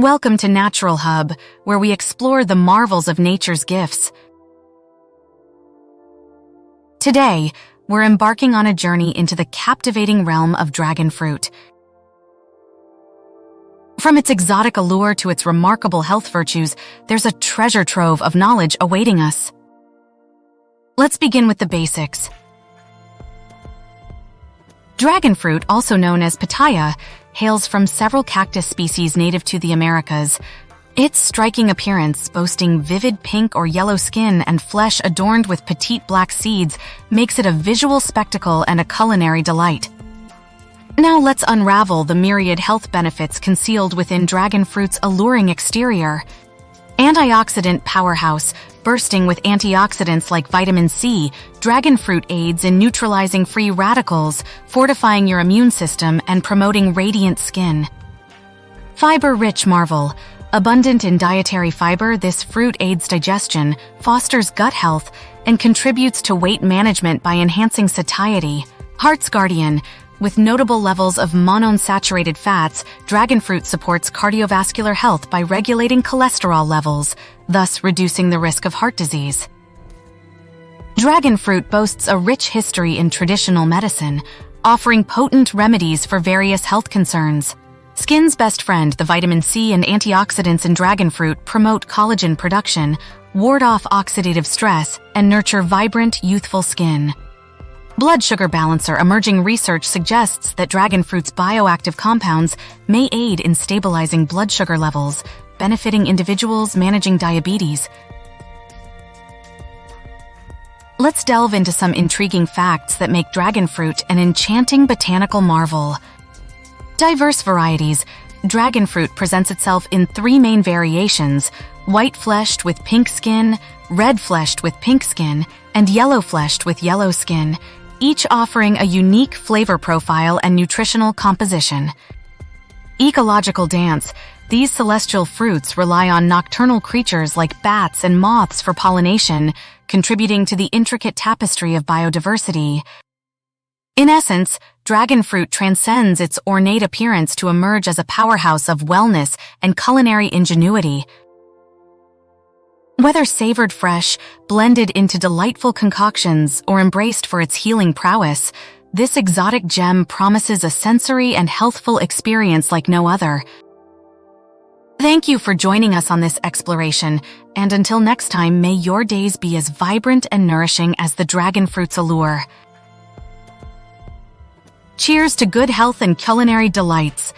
Welcome to Naturalhub, where we explore the marvels of nature's gifts. Today, we're embarking on a journey into the captivating realm of dragon fruit. From its exotic allure to its remarkable health virtues, there's a treasure trove of knowledge awaiting us. Let's begin with the basics. Dragon fruit, also known as pitaya, hails from several cactus species native to the Americas. Its striking appearance, boasting vivid pink or yellow skin and flesh adorned with petite black seeds, makes it a visual spectacle and a culinary delight. Now let's unravel the myriad health benefits concealed within dragon fruit's alluring exterior. Antioxidant powerhouse, bursting with antioxidants like vitamin C, dragon fruit aids in neutralizing free radicals, fortifying your immune system, and promoting radiant skin. Fiber-rich marvel. Abundant in dietary fiber, this fruit aids digestion, fosters gut health, and contributes to weight management by enhancing satiety. Heart's guardian. With notable levels of monounsaturated fats, dragon fruit supports cardiovascular health by regulating cholesterol levels, thus reducing the risk of heart disease. Dragon fruit boasts a rich history in traditional medicine, offering potent remedies for various health concerns. Skin's best friend, the vitamin C and antioxidants in dragon fruit, promote collagen production, ward off oxidative stress, and nurture vibrant, youthful skin. Blood sugar balancer. Emerging research suggests that dragon fruit's bioactive compounds may aid in stabilizing blood sugar levels, benefiting individuals managing diabetes. Let's delve into some intriguing facts that make dragon fruit an enchanting botanical marvel. Diverse varieties. Dragon fruit presents itself in three main variations: white-fleshed with pink skin, red-fleshed with pink skin, and yellow-fleshed with yellow skin, each offering a unique flavor profile and nutritional composition. Ecological dance. These celestial fruits rely on nocturnal creatures like bats and moths for pollination, contributing to the intricate tapestry of biodiversity. In essence, dragon fruit transcends its ornate appearance to emerge as a powerhouse of wellness and culinary ingenuity. Whether savored fresh, blended into delightful concoctions, or embraced for its healing prowess, this exotic gem promises a sensory and healthful experience like no other. Thank you for joining us on this exploration, and until next time, may your days be as vibrant and nourishing as the dragon fruit's allure. Cheers to good health and culinary delights.